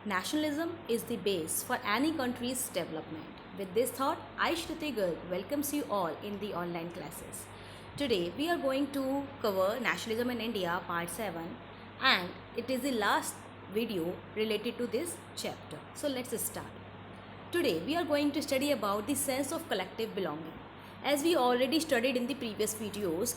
Nationalism is the base for any country's development. With this thought, I, Shruti Garg, welcomes you all in the online classes. Today, we are going to cover Nationalism in India, Part 7, and it is the last video related to this chapter. So, let's start. Today, we are going to study about the sense of collective belonging. As we already studied in the previous videos,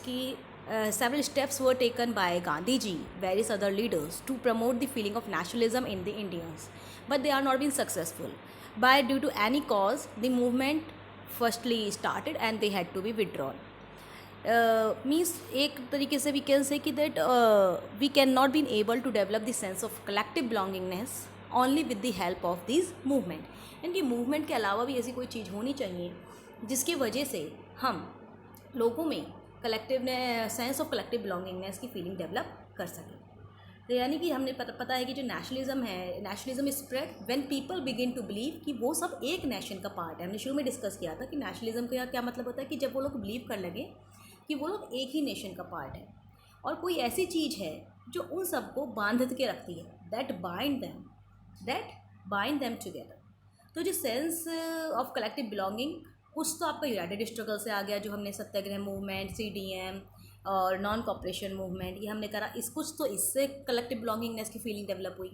several steps were taken by Gandhi ji, various other leaders, to promote the feeling of nationalism in the Indians, but they are not been successful. By due to any cause, the movement firstly started and they had to be withdrawn. Means एक तरीके से we can say कि that we cannot been able to develop the sense of collective belongingness only with the help of these movement. इनकी movement के अलावा भी ऐसी कोई चीज़ होनी चाहिए जिसकी वजह से हम लोगों में collective sense of collective belongingness की फीलिंग डेवलप कर सकें. तो यानी कि हमने पता है कि जो नेशनलिज्म है, nationalism is spread when people begin to believe कि वो सब एक नेशन का पार्ट है. हमने शुरू में डिस्कस किया था कि नेशनलिज्म का क्या मतलब होता है कि जब वो लोग बिलीव कर लगे कि वो लोग एक ही नेशन का पार्ट है और कोई ऐसी चीज़ है जो उन सबको बांध के रखती है, दैट बाइंड देम टुगेदर. तो जो सेंस ऑफ कलेक्टिव बिलोंगिंग कुछ तो आपका यूनाइटेड स्ट्रगल से आ गया, जो हमने सत्याग्रह मूवमेंट, CDM और नॉन कॉपरेशन मूवमेंट ये हमने करा. इस कुछ तो इससे कलेक्टिव बिलोंगिंगनेस की फीलिंग डेवलप हुई.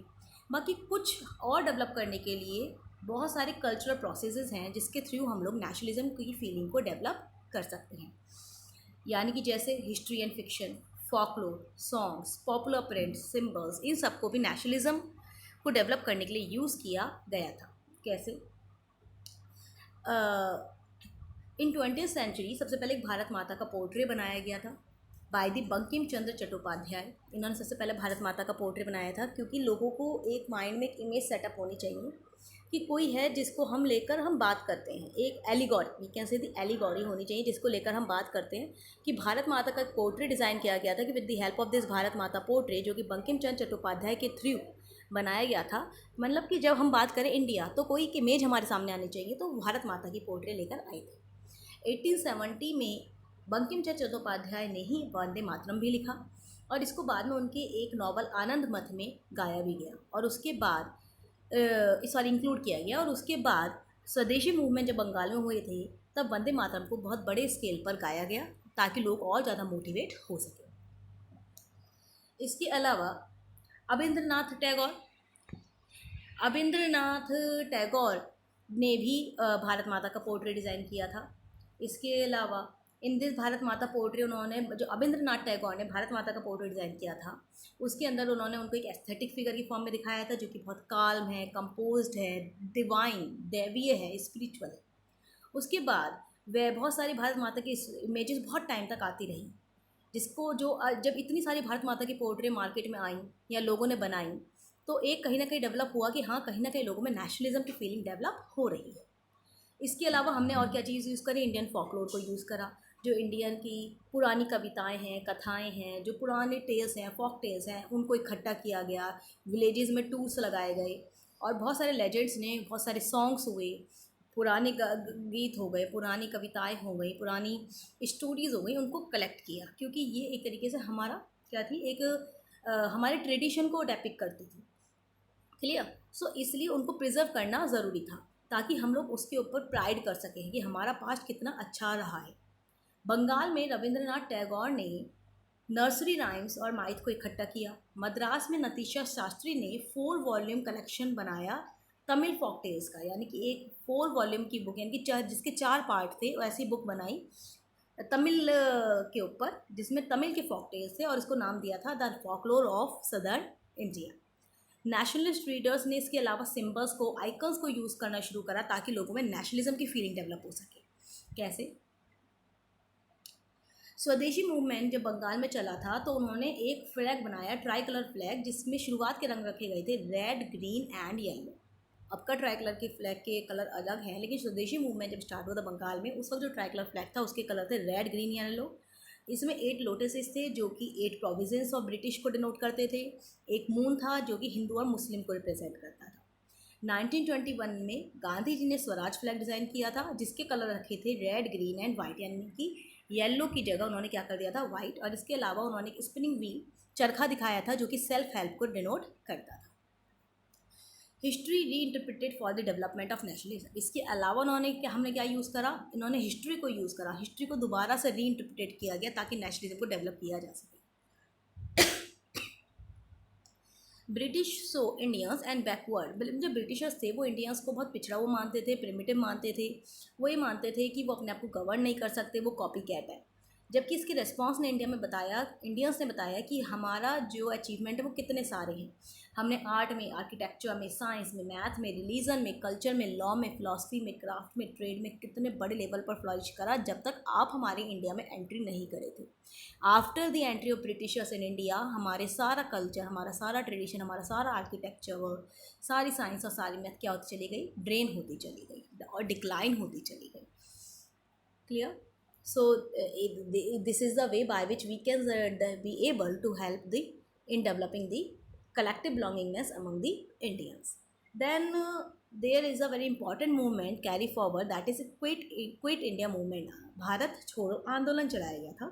बाकी कुछ और डेवलप करने के लिए बहुत सारे कल्चरल प्रोसेसेस हैं जिसके थ्रू हम लोग नेशनलिज्म की फीलिंग को डेवलप कर सकते हैं. यानी कि जैसे history and fiction, folklore, songs, popular prints, symbols, इन सबको भी नेशनलिज्म को डेवलप करने के लिए यूज़ किया गया था. कैसे? इन 20th सेंचुरी सबसे पहले एक भारत माता का पोर्ट्रे बनाया गया था बाय द बंकिम चंद्र चट्टोपाध्याय. इन्होंने सबसे पहले भारत माता का पोर्ट्रे बनाया था क्योंकि लोगों को एक माइंड में एक इमेज सेटअप होनी चाहिए कि कोई है जिसको हम लेकर हम बात करते हैं. एक एलिगॉरी, वी कैन से दी एलिगॉरी होनी चाहिए जिसको लेकर हम बात करते हैं. कि भारत माता का पोर्ट्रे डिज़ाइन किया गया था कि with the help of this Bharat माता पोर्ट्रे, जो कि बंकिम चंद्र चट्टोपाध्याय के थ्रू बनाया गया था. मतलब कि जब हम बात करें इंडिया तो कोई एक इमेज हमारे सामने आनी चाहिए, तो भारत माता की पोर्ट्रे लेकर आए थे. 1870 में बंकिम चंद्र चट्टोपाध्याय ने ही वंदे मातरम भी लिखा और इसको बाद में उनके एक नॉवल आनंद मठ में गाया भी गया और उसके बाद इंक्लूड किया गया. और उसके बाद स्वदेशी मूवमेंट जब बंगाल में हुए थे तब वंदे मातरम को बहुत बड़े स्केल पर गाया गया ताकि लोग और ज़्यादा मोटिवेट हो सके. इसके अलावा अबिंद्रनाथ टैगोर ने भी भारत माता का पोर्ट्रेट डिज़ाइन किया था. इसके अलावा इन दिस भारत माता पोर्ट्रेट उन्होंने, जो अबिंद्रनाथ टैगोर ने भारत माता का पोर्ट्रेट डिज़ाइन किया था, उसके अंदर उन्होंने उनको एक एस्थेटिक फिगर की फॉर्म में दिखाया था जो कि बहुत काल्म है, कंपोज्ड है, डिवाइन, दैवीय है, स्पिरिचुअल है. उसके बाद वह बहुत सारी भारत माता की इमेजेस बहुत टाइम तक आती रही, जिसको जब इतनी सारी भारत माता की पोर्ट्रेट मार्केट में आई या लोगों ने बनाई तो एक कहीं ना कहीं डेवलप हुआ कि हाँ, कहीं ना कहीं लोगों में नेशनलिज्म की फीलिंग डेवलप हो रही है. इसके अलावा हमने और क्या चीज़ यूज़ करी? इंडियन फॉकलोर को यूज़ करा. जो इंडियन की पुरानी कविताएं हैं, कथाएं हैं, जो पुराने टेल्स हैं, फॉक टेल्स हैं, उनको इकट्ठा किया गया. विलेजेस में टूर्स लगाए गए और बहुत सारे लेजेंड्स ने, बहुत सारे सॉन्ग्स हुए, पुराने गीत हो गए, पुरानी कविताएं हो गई, पुरानी स्टोरीज़ हो गई, उनको कलेक्ट किया क्योंकि ये एक तरीके से हमारा क्या थी, एक हमारे ट्रेडिशन को डेपिक्ट करती थी. क्लियर? सो इसलिए उनको प्रिजर्व करना ज़रूरी था ताकि हम लोग उसके ऊपर प्राइड कर सकें कि हमारा पास्ट कितना अच्छा रहा है. बंगाल में रविंद्रनाथ टैगोर ने नर्सरी राइम्स और माइथ को इकट्ठा किया. मद्रास में नतीशा शास्त्री ने 4 वॉल्यूम कलेक्शन बनाया तमिल फॉक टेल्स का, यानी कि एक 4 वॉल्यूम की बुक, यानी कि जिसके 4 पार्ट थे, ऐसी बुक बनाई तमिल के ऊपर जिसमें तमिल के फॉक टेल्स थे और इसको नाम दिया था the folklore of southern India. Nationalist readers ने इसके अलावा सिम्बल्स को, आइकन्स को यूज़ करना शुरू करा ताकि लोगों में नेशनलिज्म की फीलिंग डेवलप हो सके. कैसे? स्वदेशी मूवमेंट जब बंगाल में चला था तो उन्होंने एक फ्लैग बनाया, ट्राई कलर फ्लैग, जिसमें शुरुआत के रंग रखे गए थे रेड, ग्रीन एंड येलो. अब का ट्राई कलर के फ्लैग के कलर अलग हैं, लेकिन स्वदेशी मूवमेंट जब स्टार्ट हुआ था बंगाल में, उस वक्त जो ट्राई कलर फ्लैग था उसके कलर थे रेड, ग्रीन, येलो. इसमें 8 लोटसेस थे जो कि 8 प्रोविजंस ऑफ ब्रिटिश को डिनोट करते थे. एक मून था जो कि हिंदू और मुस्लिम को रिप्रेजेंट करता था. 1921 में गांधी जी ने स्वराज फ्लैग डिज़ाइन किया था जिसके कलर रखे थे रेड, ग्रीन एंड वाइट, यानी कि येलो की जगह उन्होंने क्या कर दिया था, वाइट. और इसके अलावा उन्होंने एक स्पिनिंग व्हील, चरखा दिखाया था जो कि सेल्फ हेल्प को डिनोट करता था. हिस्ट्री री interpreted for the development of nationalism. इसके अलावा उन्होंने क्या, हमने क्या यूज़ करा, इन्होंने हिस्ट्री को यूज़ करा, हिस्ट्री को दोबारा से री इंटरप्रिटेट किया गया ताकि नेशनलिज्म को डेवलप किया जा सके। British so Indians and backward, जो ब्रिटिशर्स थे वो इंडियंस को बहुत पिछड़ा वो मानते थे, प्रिमिटिव मानते थे, वो ये मानते थे कि वो अपने आप को गवर्न नहीं कर सकते, वो कॉपी कैट है। जबकि इसके रिस्पॉन्स ने इंडियंस ने बताया कि हमारा जो अचीवमेंट है वो कितने सारे हैं। हमने आर्ट में, आर्किटेक्चर में, साइंस में, मैथ में, रिलीजन में, कल्चर में, लॉ में, फिलॉसफी में, क्राफ्ट में, ट्रेड में कितने बड़े लेवल पर फ्लरिश करा जब तक आप हमारे इंडिया में एंट्री नहीं करे थे। After the entry of Britishers in India, हमारे सारा कल्चर, हमारा सारा ट्रेडिशन, हमारा सारा आर्किटेक्चर, सारी साइंस और सारी मैथ क्या होती चली गई, ड्रेन होती चली गई और डिक्लाइन होती चली गई। Clear? So this is the way by which we can be able to help in developing the collective belongingness among the Indians. Then there is a very important movement carry forward, that is quit India movement. Bharat छोड़ो आंदोलन चलाया गया था।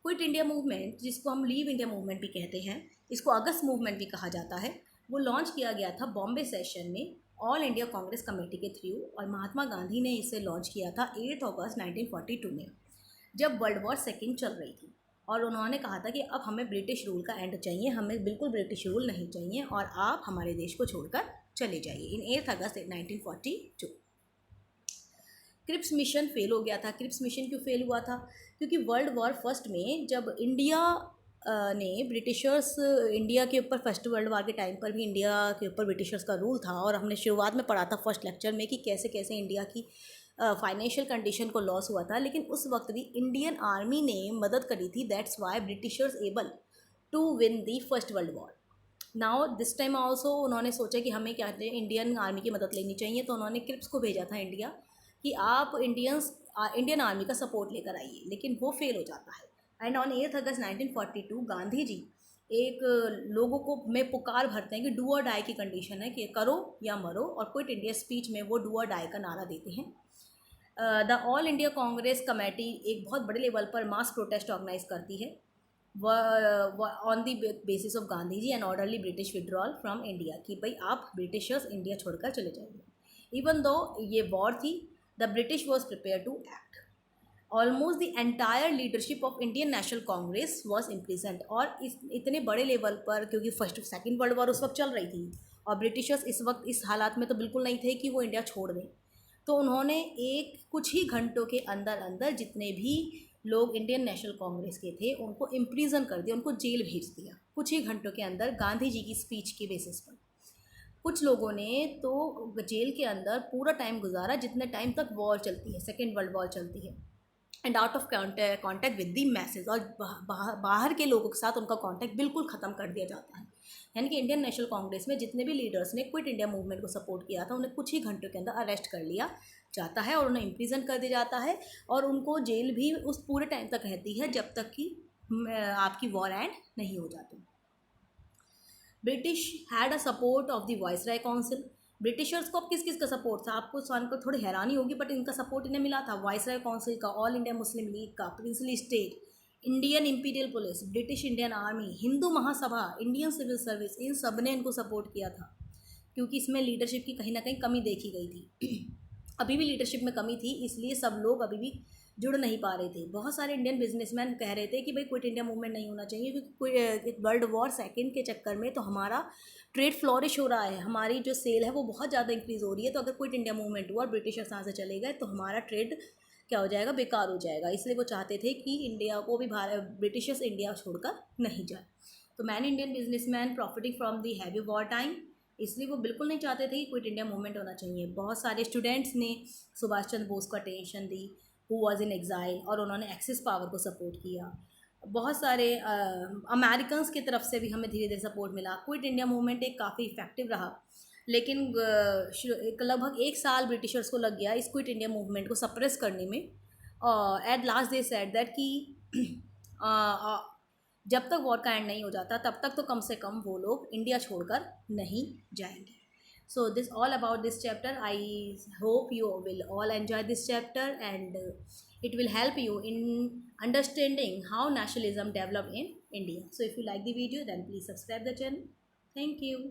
Quit India movement, जिसको हम leave India movement भी कहते हैं, इसको अगस्त मूवमेंट भी कहा जाता है, वो लॉन्च किया गया था बॉम्बे सेशन में ऑल इंडिया कांग्रेस कमेटी के थ्रू, और महात्मा गांधी ने इसे लॉन्च किया था 8 अगस्त 1942 में, जब वर्ल्ड वॉर सेकेंड चल रही थी। और उन्होंने कहा था कि अब हमें ब्रिटिश रूल का एंड चाहिए, हमें बिल्कुल ब्रिटिश रूल नहीं चाहिए और आप हमारे देश को छोड़कर चले जाइए, इन 8 अगस्त 1942। क्रिप्स मिशन फेल हो गया था। क्रिप्स मिशन क्यों फेल हुआ था? क्योंकि वर्ल्ड वॉर फर्स्ट में जब इंडिया ने ब्रिटिशर्स, इंडिया के ऊपर फर्स्ट वर्ल्ड वॉर के टाइम पर भी इंडिया के ऊपर ब्रिटिशर्स का रूल था, और हमने शुरुआत में पढ़ा था फर्स्ट लेक्चर में कि कैसे कैसे इंडिया की फाइनेंशियल कंडीशन को लॉस हुआ था, लेकिन उस वक्त भी इंडियन आर्मी ने मदद करी थी। That's why Britishers able to win the first world war. Now this time also उन्होंने सोचा कि हमें क्या कहते हैं, इंडियन आर्मी की मदद लेनी चाहिए, तो उन्होंने क्रिप्स को भेजा था इंडिया कि आप इंडियन आर्मी का सपोर्ट लेकर आइए, लेकिन वो फेल हो जाता है। एंड ऑन 8 अगस्त 1942 गांधी जी एक लोगों को में पुकार भरते हैं कि डू और डाई की कंडीशन है कि करो या मरो, और क्विट इंडिया स्पीच में वो डू और डाई का नारा देते हैं। The all India Congress committee एक बहुत बड़े लेवल पर मास प्रोटेस्ट ऑर्गेनाइज करती है on the basis of Gandhi ji and orderly British withdrawal from India, कि भाई आप ब्रिटिशर्स इंडिया छोड़कर चले जाइए। इवन दो ये वॉर थी, the British was prepare to act. Almost the entire leadership of Indian National Congress was imprisoned, और इतने बड़े लेवल पर, क्योंकि फर्स्ट सेकेंड वर्ल्ड वॉर उस वक्त चल रही थी और ब्रिटिशर्स इस वक्त इस हालात में तो बिल्कुल नहीं थे कि वो इंडिया छोड़ दें, तो उन्होंने कुछ ही घंटों के अंदर अंदर जितने भी लोग इंडियन नेशनल कांग्रेस के थे उनको इम्प्रिजन कर दिया, उनको जेल भेज दिया कुछ ही घंटों के अंदर गांधी जी की स्पीच के बेसिस पर। कुछ लोगों ने तो जेल के अंदर पूरा टाइम गुजारा जितने टाइम तक वॉर चलती है, सेकेंड वर्ल्ड वॉर चलती है, and out of contact with the message, और बाहर के लोगों के साथ उनका कॉन्टैक्ट बिल्कुल ख़त्म कर दिया जाता है। यानी कि इंडियन नेशनल कांग्रेस में जितने भी लीडर्स ने क्विट इंडिया मूवमेंट को सपोर्ट किया था उन्हें कुछ ही घंटों के अंदर अरेस्ट कर लिया जाता है और उन्हें इम्प्रिजन कर दिया जाता है, और उनको जेल भी उस पूरे टाइम तक रहती है जब तक कि आपकी वॉर एंड नहीं हो जाती। British had a support of the viceroy council. Britishers को अब किस किस का सपोर्ट था, आपको सुनकर थोड़ी हैरानी होगी, बट इनका सपोर्ट इन्हें मिला था वाइसराय काउंसिल का, ऑल इंडिया मुस्लिम लीग का, princely state, Indian Imperial Police, British Indian Army, Hindu Mahasabha, Indian Civil Service, इन सब ने इनको सपोर्ट किया था, क्योंकि इसमें लीडरशिप की कहीं ना कहीं कमी देखी गई थी। अभी भी लीडरशिप में कमी थी, इसलिए सब लोग अभी भी जुड़ नहीं पा रहे थे। बहुत सारे इंडियन बिजनेसमैन कह रहे थे कि भाई क्विट इंडिया मूवमेंट नहीं होना चाहिए, क्योंकि वर्ल्ड वॉर सेकेंड के चक्कर में तो हमारा ट्रेड फ्लॉरिश हो रहा है, हमारी जो सेल है वो बहुत ज़्यादा इंक्रीज़ हो रही है, तो अगर क्विट इंडिया मूवमेंट हुआ और ब्रिटिशर्स यहाँ से चले गए तो हमारा ट्रेड क्या हो जाएगा, बेकार हो जाएगा। इसलिए वो चाहते थे कि इंडिया को भी ब्रिटिशर्स इंडिया छोड़कर नहीं जाए। तो many Indian businessman profiting from the heavy war time, इसलिए वो बिल्कुल नहीं चाहते थे कि क्विट इंडिया मूवमेंट होना चाहिए। बहुत सारे स्टूडेंट्स ने सुभाष चंद्र बोस को attention the, who was in exile, और उन्होंने एक्सिस पावर को सपोर्ट किया। बहुत सारे अमेरिकन्स की तरफ से भी हमें धीरे धीरे सपोर्ट मिला। क्विट इंडिया मूवमेंट एक काफ़ी इफेक्टिव रहा, लेकिन लगभग 1 साल ब्रिटिशर्स को लग गया इस क्विट इंडिया मूवमेंट को सप्रेस करने में। At last they said that कि जब तक वॉर का एंड नहीं हो जाता तब तक तो कम से कम वो लोग इंडिया छोड़कर नहीं जाएंगे। So this all about this chapter. I hope you will all enjoy this chapter and it will help you in understanding how nationalism developed in India. So if you like the video, then please subscribe the channel. Thank you.